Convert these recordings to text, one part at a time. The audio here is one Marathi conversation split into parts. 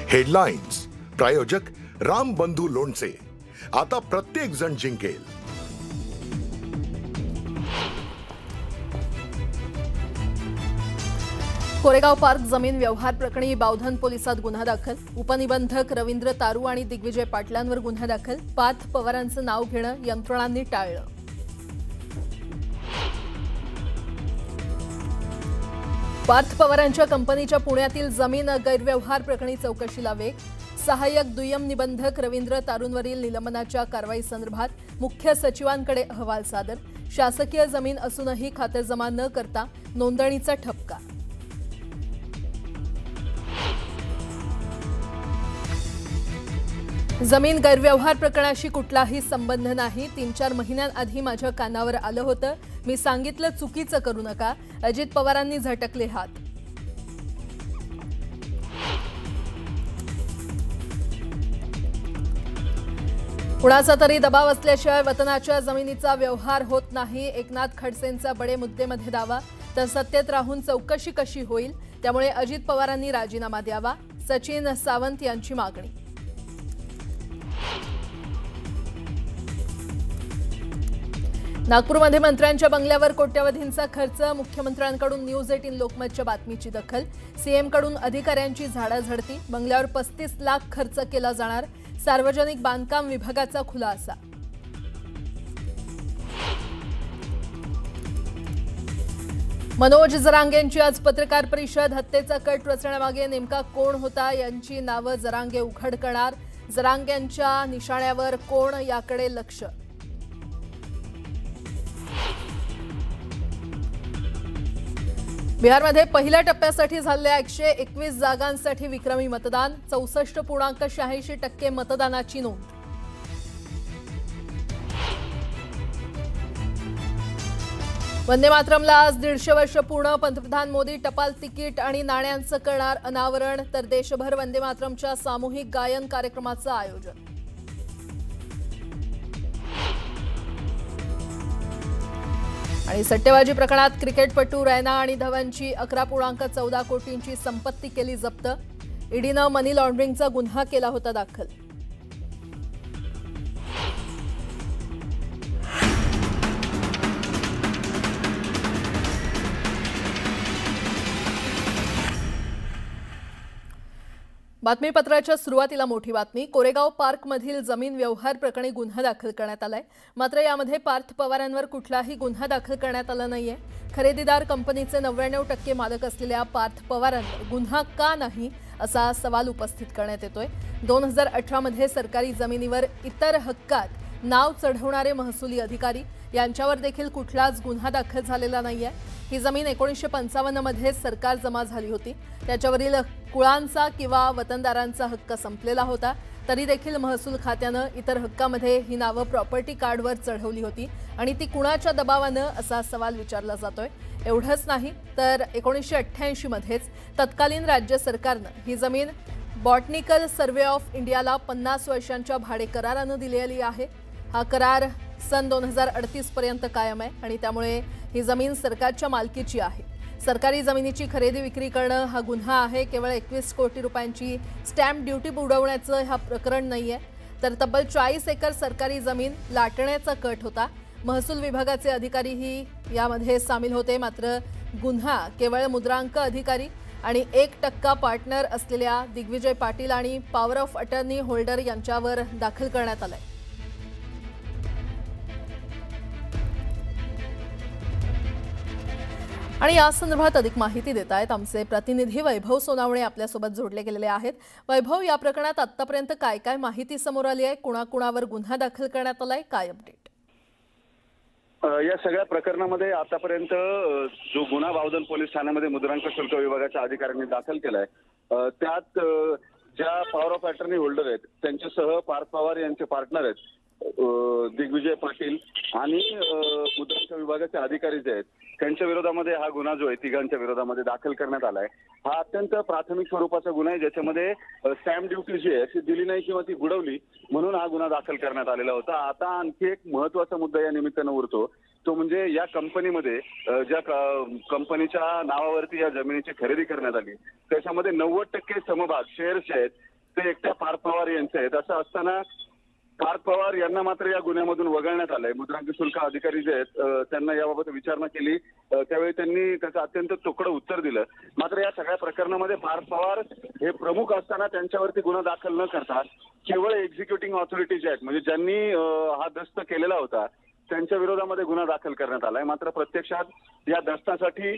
हेडलाइन्स प्रायोजक राम बंधू लोणचे। आता प्रत्येक जण जिंकेल। कोरेगाव पार्क जमीन व्यवहार प्रकरणी बावधन पोलिसात गुन्हा दाखल। उपनिबंधक रवींद्र तारू आणि दिग्विजय पाटलांवर गुन्हा दाखल। पार्थ पवारांचं नाव घेणं यंत्रणांनी टाळलं। पार्थ पवारांच्या कंपनीच्या पुण्यातील जमीन गैरव्यवहार प्रकरणी चौकशीला वेग। सहाय्यक दुय्यम निबंधक रवींद्र तारूंवरील निलंबनाच्या कारवाई संदर्भात मुख्य सचिवांकडे अहवाल सादर। शासकीय जमीन असूनही खातरजमा न करता नोंदणीचा ठपका। जमीन गैरव्यवहार प्रकरणाशी कुठलाही संबंध नाही। 3-4 महिन्यांआधी माझ्या कानावर आलं होतं। मी सांगितलं चुकीचं करू नका। अजित पवारांनी झटकले हात। कुणाचा तरी दबाव असल्याशिवाय वतनाच्या जमिनीचा व्यवहार होत नाही। एकनाथ खडसेंचा बडे मुद्देमध्ये दावा। तर सत्तेत राहून चौकशी कशी होईल, त्यामुळे अजित पवारांनी राजीनामा द्यावा। सचिन सावंत यांची मागणी। नागपूरमध्ये मंत्र्यांच्या बंगल्यावर कोट्यवधींचा खर्च। मुख्यमंत्र्यांकडून न्यूज 18 लोकमतच्या बातमीची दखल। सीएमकडून अधिकाऱ्यांची झाडाझडती। बंगल्यावर 35 लाख खर्च केला जाणार। सार्वजनिक बांधकाम विभागाचा खुलासा। मनोज जरांगेंची आज पत्रकार परिषद। हत्येचा कट रचण्यामागे नेमका कोण होता यांची नावं जरांगे उघड करणार। जरांगेंच्या निशाण्यावर कोण याकडे लक्ष। बिहारमध्ये पहिल्या टप्प्यासाठी झालेल्या 121 जागांसाठी विक्रमी मतदान। 64.86% मतदानाची नोंद। वंदे मातरमला आज 150 वर्ष पूर्ण। पंतप्रधान मोदी टपाल तिकीट आणि नाण्यांचं करणार अनावरण। तर देशभर वंदे मातरमच्या सामूहिक गायन कार्यक्रमाचं आयोजन। आणि सट्टेबाजी प्रकरणात क्रिकेटपटू रैना आणि धवनची 11.14 कोटींची संपत्ती केली जप्त। ईडीनं मनी लॉन्ड्रिंगचा गुन्हा केला होता दाखल। बातमीपत्राच्या सुरुवातीला मोठी बातमी। कोरेगाव पार्कमधील जमीन व्यवहार प्रकरणी गुन्हा दाखल करण्यात आलाय। मात्र यामध्ये पार्थ पवारांवर कुठलाही गुन्हा दाखल करण्यात आला नाहीये। खरेदीदार कंपनीचे 99% मालक असलेल्या पार्थ पवारांवर गुन्हा का नाही असा सवाल उपस्थित करण्यात येतोय। 2018 मध्ये सरकारी जमिनीवर इतर हक्कात नाव चढवणारे महसुली अधिकारी यांच्यावर देखील कुठलाच गुन्हा दाखल झालेला नाहीये। ही जमीन 1955 मध्ये सरकार जमा झाली होती। त्याच्यावरील कुळांचा किंवा वतनदारांचा हक्क संपलेला होता। तरी देखील महसूल खात्यानं इतर हक्कामध्ये ही नावं प्रॉपर्टी कार्डवर चढवली होती आणि ती कुणाच्या दबावानं असा सवाल विचारला जातोय। एवढंच नाही तर 1988 मध्येच तत्कालीन राज्य सरकारनं ही जमीन बॉटनिकल सर्वे ऑफ इंडियाला 50 वर्षांच्या भाडे करारानं दिलेली आहे। हा करार सन 2038 पर्यंत कायम आहे आणि त्यामुळे ही जमीन सरकारच्या मालकीची आहे। सरकारी जमिनीची खरेदी विक्री करणं हा गुन्हा आहे। केवळ 21 कोटी रुपयांची स्टॅम्प ड्युटी बुडवण्याचं हा प्रकरण नाहीये, तर तब्बल 40 एकर सरकारी जमीन लाटण्याचा कट होता। महसूल विभागाचे अधिकारीही यामध्ये सामील होते। मात्र गुन्हा केवळ मुद्रांक अधिकारी आणि 1% पार्टनर असलेल्या दिग्विजय पाटील आणि पॉवर ऑफ अटर्नी होल्डर यांच्यावर दाखल करण्यात आलाय। आणि या संदर्भात अधिक माहिती देत आहेत आमचे प्रतिनिधी वैभव सोनावणे आपल्यासोबत जोडले गेलेले आहेत। वैभव, या प्रकरणात आतापर्यंत काय काय माहिती समोर आली आहे? कुणाकुणावर गुन्हा दाखल करण्यात आलाय? काय अपडेट? या सगळ्या प्रकरणामध्ये आतापर्यंत जो गुन्हा बावधन पोलीस ठाण्यामध्ये मुद्रांक शुल्क विभागाच्या अधिकाऱ्यांनी दाखल केलाय त्यात ज्या पॉवर ऑफ अटर्नी होल्डर आहेत त्यांच्यासह पार्थ पवार यांचे पार्टनर आहेत दिग्विजय पाटील आणि मुद्रांक विभागाचे अधिकारी जे आहेत त्यांच्या विरोधामध्ये हा गुन्हा जो आहे तिघांच्या विरोधामध्ये दाखल करण्यात आलाय। हा अत्यंत प्राथमिक स्वरूपाचा गुन्हा आहे ज्याच्यामध्ये स्टॅम्प ड्युटी जी आहे ती दिली नाही किंवा ती बुडवली म्हणून हा गुन्हा दाखल करण्यात आलेला होता। आता आणखी एक महत्त्वाचा मुद्दा या निमित्तानं उरतो तो म्हणजे या कंपनीमध्ये ज्या कंपनीच्या नावावरती या जमिनीची खरेदी करण्यात आली त्याच्यामध्ये 90% समभाग शेअर्स आहेत ते एकट्या पार्थ पवार यांचे आहेत. असं असताना पार्थ पवार यांना मात्र या गुन्ह्यामधून वगळण्यात आलंय. मुद्रांक शुल्क अधिकारी जे आहेत त्यांना याबाबत विचारणा केली, त्यावेळी त्यांनी त्याचं अत्यंत तोकडं उत्तर दिलं. मात्र या सगळ्या प्रकरणामध्ये पार्थ पवार हे प्रमुख असताना त्यांच्यावरती गुन्हा दाखल न करता केवळ एक्झिक्युटिव्ह ऑथॉरिटी जे आहेत, म्हणजे ज्यांनी हा दस्त केलेला होता, त्यांच्या विरोधामध्ये गुन्हा दाखल करण्यात आलाय. मात्र प्रत्यक्षात या दस्तासाठी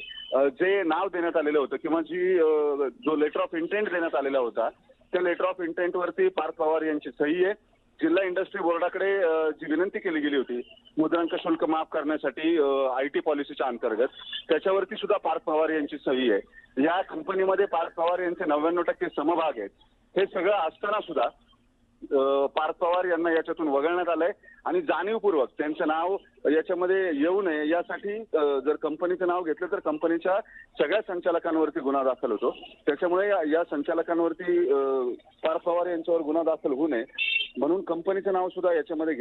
जे नाव देण्यात आलेलं होतं किंवा जो लेटर ऑफ इंटेंट देण्यात आलेला होता, त्या लेटर ऑफ इंटेंटवरती पार्थ पवार यांची सही आहे. जिल्हा इंडस्ट्री बोर्डाकडे जी विनंती केली गेली होती मुद्रांक शुल्क माफ करण्यासाठी IT पॉलिसीच्या अंतर्गत, त्याच्यावरती सुद्धा पार्थ पवार यांची सही आहे. या कंपनीमध्ये पार्थ पवार यांचे 99% समभाग आहेत. हे सगळं असताना सुद्धा पार्थ पवार यांना याच्यातून वगळण्यात आलंय आणि जाणीवपूर्वक त्यांचं नाव याच्यामध्ये येऊ नये यासाठी जर कंपनीचं नाव घेतलं तर कंपनीच्या सगळ्या संचालकांवरती गुन्हा दाखल होतो. त्याच्यामुळे या संचालकांवरती पार्थ पवार यांच्यावर गुन्हा दाखल होऊ नये म्हणून कंपनीचं नाव सुद्धा याच्यामध्ये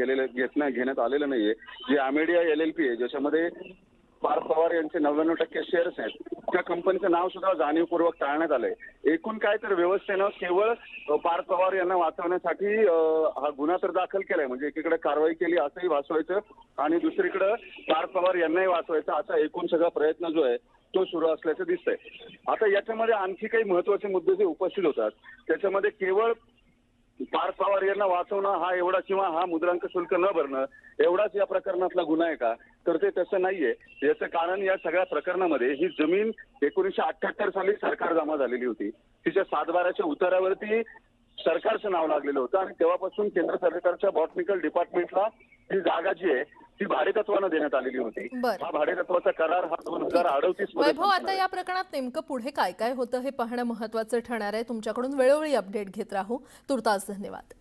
घेण्यात आलेलं नाहीये. जी अमेडिया LLP आहे, ज्याच्यामध्ये पार्थ पवार यांचे 99% शेअर्स आहेत, त्या कंपनीचं नाव सुद्धा जाणीवपूर्वक टाळण्यात आलंय. एकूण काय तर व्यवस्थेनं केवळ पार्थ पवार यांना वाचवण्यासाठी हा गुन्हा तर दाखल केलाय, म्हणजे एकीकडे कारवाई केली असंही भासवायचं आणि दुसरीकडे पार्थ पवार यांनाही वाचवायचं असा एकूण सगळा प्रयत्न जो आहे तो सुरू असल्याचं दिसतंय. आता याच्यामध्ये आणखी काही महत्वाचे मुद्दे जे उपस्थित होतात त्याच्यामध्ये केवळ पार्थ पवार यांना वाचवणं हा एवढा किंवा हा मुद्रांक शुल्क न भरणं एवढाच या प्रकरणातला गुन्हा आहे का, तर ते तसं नाहीये. याचं कारण या सगळ्या प्रकरणामध्ये ही जमीन 1978 साली सरकार जमा झालेली होती. तिच्या 7/12च्या उतारावरती सरकारचं नाव लागलेलं होतं आणि तेव्हापासून केंद्र सरकारच्या बॉटनिकल डिपार्टमेंटला ही जागा जी आहे ती भाडेतत्वानं देण्यात आलेली होती. हा भाडेतत्वाचा करार हा 2038 मध्ये. वैभव, आता या प्रकरणात नेमकं पुढे काय काय होतं हे पाहणं महत्त्वाचं ठरणार आहे. तुमच्याकडून वेळोवेळी अपडेट घेत राहू. तुर्तास धन्यवाद.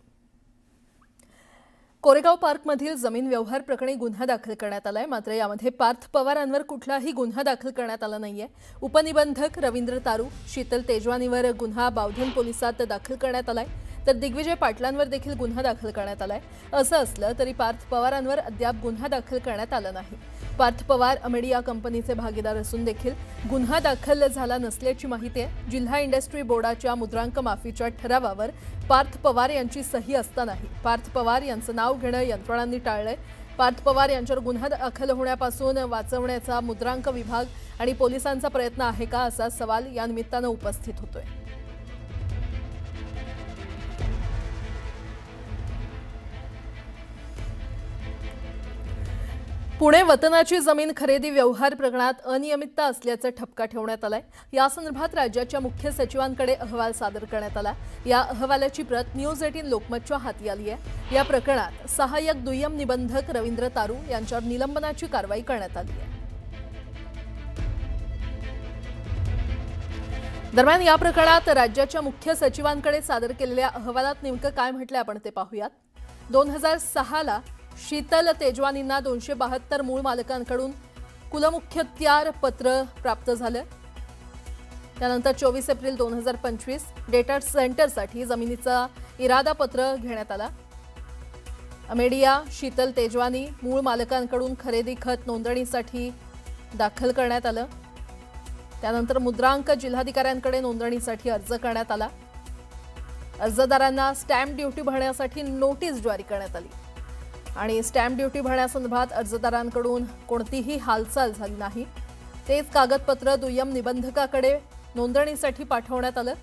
कोरेगाव पार्कमधील जमीन व्यवहार प्रकरणी गुन्हा दाखल करण्यात आलाय. मात्र यामध्ये पार्थ पवारांवर कुठलाही गुन्हा दाखल करण्यात आला नाहीये. उपनिबंधक रवींद्र तारू, शीतल तेजवानीवर गुन्हा बावधन पोलिसात दाखल करण्यात आलाय, तर दिग्विजय पाटलांवर देखील गुन्हा दाखल करण्यात आलाय. असं असलं तरी पार्थ पवारांवर अद्याप गुन्हा दाखल करण्यात आला नाही. पार्थ पवार अमेडिया कंपनीचे भागीदार असून देखील गुन्हा दाखल झाला नसल्याची माहिती आहे. जिल्हा इंडस्ट्री बोर्डाच्या मुद्रांक माफीच्या ठरावावर पार्थ पवार यांची सही असतानाही पार्थ पवार यांचं नाव घेणं यंत्रणांनी टाळलंय. पार्थ पवार यांच्यावर गुन्हा दाखल होण्यापासून वाचवण्याचा मुद्रांक विभाग आणि पोलिसांचा प्रयत्न आहे का, असा सवाल या निमित्तानं उपस्थित होतोय. पुणे वतनाची जमीन खरेदी व्यवहार प्रकरणात अनियमितता असल्याचा ठपका ठेवण्यात आलाय. यासंदर्भात राज्याच्या मुख्य सचिवांकडे अहवाल सादर करण्यात आला. या अहवालाची प्रत न्यूज 18 लोकमतच्या हाती आली आहे. या प्रकरणात सहाय्यक दुय्यम निबंधक रवींद्र तारू यांच्यावर निलंबनाची कारवाई करण्यात आली आहे. दरम्यान या प्रकरणात राज्याच्या मुख्य सचिवांकडे सादर केलेल्या अहवालात नेमकं काय म्हटलंय आपण ते पाहूयात. 2006ला शीतल तेजवानींना 272 मूळ मालकांकडून कुलमुखत्यार पत्र प्राप्त झालं. त्यानंतर 24 एप्रिल 2025 डेटा सेंटरसाठी जमिनीचा इरादा पत्र घेण्यात आला. अमेडिया शीतल तेजवानी मूळ मालकांकडून खरेदी खत नोंदणीसाठी दाखल करण्यात आलं. त्यानंतर मुद्रांक जिल्हाधिकाऱ्यांकडे नोंदणीसाठी अर्ज करण्यात आला. अर्जदारांना स्टॅम्प ड्युटी भरण्यासाठी नोटीस जारी करण्यात आली आणि स्टॅम्प ड्युटी भरण्यासंदर्भात अर्जदारांकडून कोणतीही हालचाल झाली नाही. तेच कागदपत्र दुय्यम निबंधकाकडे नोंदणीसाठी पाठवण्यात आलं.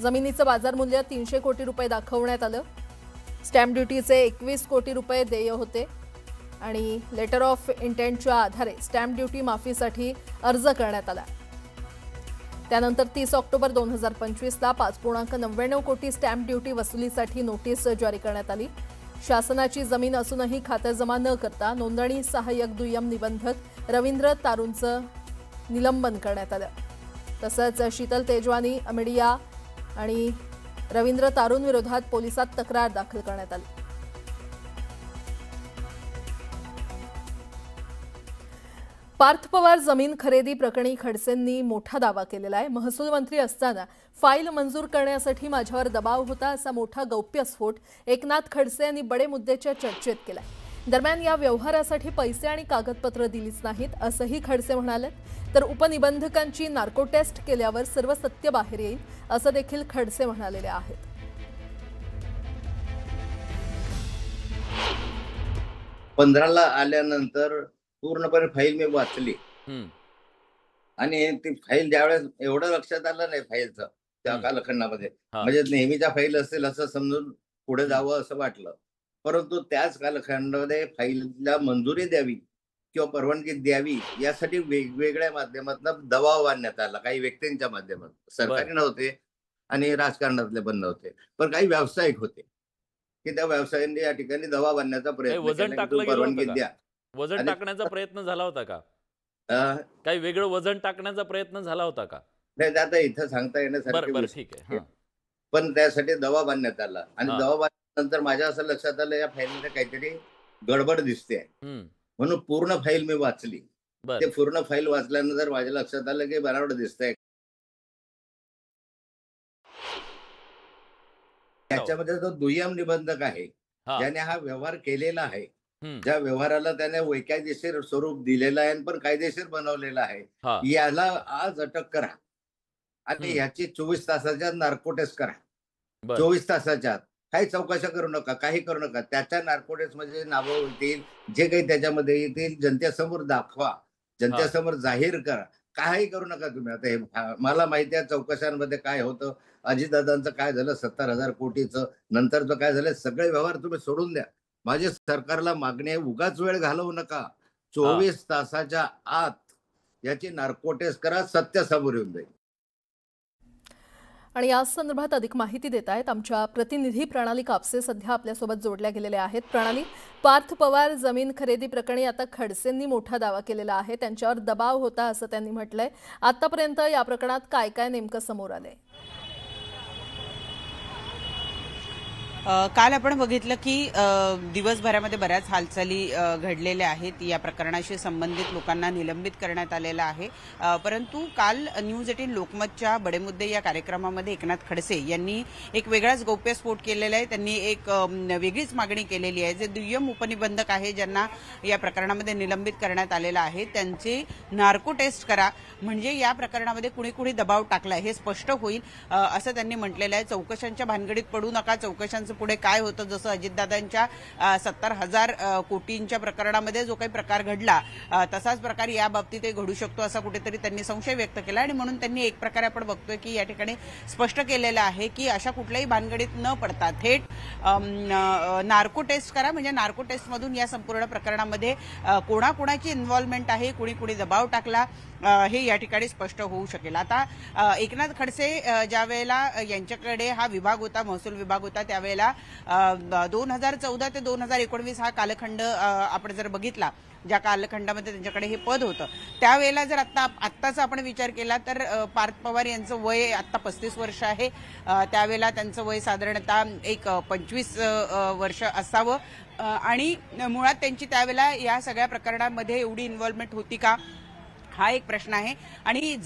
जमिनीचं बाजार मूल्य 300 कोटी रुपये दाखवण्यात आलं. स्टॅम्प ड्युटीचे 21 कोटी रुपये देय होते आणि लेटर ऑफ इंटेंटच्या आधारे स्टॅम्प ड्युटी माफीसाठी अर्ज करण्यात आला. त्यानंतर 30 ऑक्टोबर 2025ला 5.99 कोटी स्टॅम्प ड्युटी वसुलीसाठी नोटीस जारी करण्यात आली. शासनाची जमीन असूनही खातरजमा न करता नोंदणी सहाय्यक दुय्यम निबंधक रवींद्र तारूंचं निलंबन करण्यात आलं. तसंच शीतल तेजवानी, अमेडिया आणि रवींद्र तारूंविरोधात पोलिसात तक्रार दाखल करण्यात आली. पार्थ पवार जमीन खरेदी प्रकरणी खडसेंनी मोठा दावा केलेला आहे. महसूल मंत्री असताना फाईल मंजूर करण्यासाठी माझ्यावर दबाव होता, असा मोठा गौप्यस्फोट एकनाथ खडसे यांनी बडे मुद्द्याच्या चर्चेत केलाय. दरम्यान या व्यवहारासाठी पैसे आणि कागदपत्र दिलीच नाहीत असंही खडसे म्हणाले. तर उपनिबंधकांची नार्को टेस्ट केल्यावर सर्व सत्य बाहेर येईल असं देखील खडसे म्हणालेले आहेत. 15ला आल्यानंतर पूर्णपणे फाईल मी वाचली हम्म. आणि ती फाईल ज्यावेळेस एवढं लक्षात आलं नाही फाईलचं त्या कालखंडामध्ये, हा. म्हणजे नेहमीच्या फाईल असेल असं समजून पुढे जावं असं वाटलं. परंतु त्याच कालखंडामध्ये फाईलला मंजुरी द्यावी किंवा परवानगी द्यावी यासाठी वेगवेगळ्या माध्यमातून दबाव आणण्यात आला. काही व्यक्तींच्या माध्यमातून, सरकारी नव्हते आणि राजकारणातले पण नव्हते, पण काही व्यावसायिक होते की त्या व्यवसायांनी या ठिकाणी दबाव आणण्याचा प्रयत्न वजन केला की टाकलं तुम्ही गेलं परवानगी होतं द्या. का? वजन टाकण्याचा प्रयत्न झाला होता का? काही वेगळं वजन टाकण्याचा प्रयत्न झाला होता का? नाही, आता इथं सांगता येण्यासारखी बरं, गोष्ट ठीक आहे. पण त्यासाठी दबाव आणण्यात आला आणि हा. दबाव आणल्यानंतर माझ्या असं लक्षात आलं या फाईलमध्ये काहीतरी गडबड दिसते, म्हणून पूर्ण फाईल मी वाचली. बरं. ते पूर्ण फाईल वाचल्यानंतर माझ्या लक्षात आलं की बनावट दिसतंय. त्याच्यामध्ये जो दुय्यम निबंधक आहे ज्याने हा व्यवहार केलेला आहे, ज्या व्यवहाराला त्याने वैकायदेशीर स्वरूप दिलेलं आहे पण कायदेशीर बनवलेलं आहे, याला आज अटक करा आणि याची 24 तासाच्या नार्को टेस्ट करा. 24 तासाच्या आत काही चौकशा करू नका, काही करू नका. त्याच्या नार्को टेस्ट मध्ये नावं होतील, जे काही त्याच्यामध्ये येतील जनतेसमोर दाखवा, जनतेसमोर जाहीर करा. काही करू नका तुम्ही. आता हे मला माहिती आहे चौकशांमध्ये काय होतं. अजितदादांचं काय झालं 70,000 कोटीचं, नंतरचं काय झालं, सगळे व्यवहार तुम्ही सोडून द्या. माझी सरकारला मागणी आहे, उगाच वेळ घालवू नका. 24 तासाच्या आत याची नार्को टेस्ट करा, सत्य समोर येऊन जाईल. आणि या संदर्भात अधिक माहिती देत आहेत आमच्या प्रतिनिधी प्रणाली कापसे, सध्या आपल्यासोबत जोडल्या गेलेल्या आहेत. प्रणाली, पार्थ पवार जमीन खरेदी प्रकरणी आता खडसेंनी मोठा दावा केलेला आहे, त्यांच्यावर दबाव होता असं त्यांनी म्हटलंय. आतापर्यंत या प्रकरणात काय काय नेमकं समोर आलंय? काल आपण बघितलं की दिवसभरामध्ये बऱ्याच हालचाली घडलेल्या आहेत. या प्रकरणाशी संबंधित लोकांना निलंबित करण्यात आलेलं आहे. परंतु काल न्यूज 18 लोकमतच्या बडे मुद्दे या कार्यक्रमामध्ये एकनाथ खडसे यांनी एक वेगळाच गौप्यस्फोट केलेला आहे. त्यांनी एक वेगळीच मागणी केलेली आहे. जे दुय्यम उपनिबंधक आहे ज्यांना या प्रकरणामध्ये निलंबित करण्यात आलेलं आहे, त्यांचे नार्को टेस्ट करा, म्हणजे या प्रकरणामध्ये कुणी कुणी दबाव टाकला हे स्पष्ट होईल असं त्यांनी म्हटलेलं आहे. चौकशांच्या भानगडीत पडू नका. चौकशांचं पुढे काय होतं, जसं अजितदादांच्या 70,000 कोटींच्या प्रकरणामध्ये जो काही प्रकार घडला तसाच प्रकार या बाबतीतही घडू शकतो असा कुठेतरी त्यांनी संशय व्यक्त केला. आणि म्हणून त्यांनी एक प्रकारे आपण बघतोय की या ठिकाणी स्पष्ट केलेलं आहे की अशा कुठल्याही भानगडीत न पडता थेट नार्को टेस्ट करा, म्हणजे नार्को टेस्ट मधून या संपूर्ण प्रकरणामध्ये कोणाकोणाची इन्व्हॉल्वमेंट आहे, कुणी कुणी दबाव टाकला हे या ठिकाणी स्पष्ट होऊ शकेल. आता एकनाथ खडसे ज्या वेळेला यांच्याकडे हा विभाग होता, महसूल विभाग होता, त्यावेळेला 2014 ते 2019 हा कालखंड आपण जर बघितला, ज्या कालखंडामध्ये त्यांच्याकडे हे पद होतं, त्यावेळेला जर आत्ताचा आपण विचार केला तर पार्थ पवार यांचं वय आता 35 वर्ष आहे. त्यावेळेला त्यांचं वय साधारणतः एक 25 वर्ष असावं आणि मुळात त्यांची त्यावेळेला या सगळ्या प्रकरणामध्ये एवढी इन्व्हॉल्वमेंट होती का, हा एक प्रश्न आहे. आणि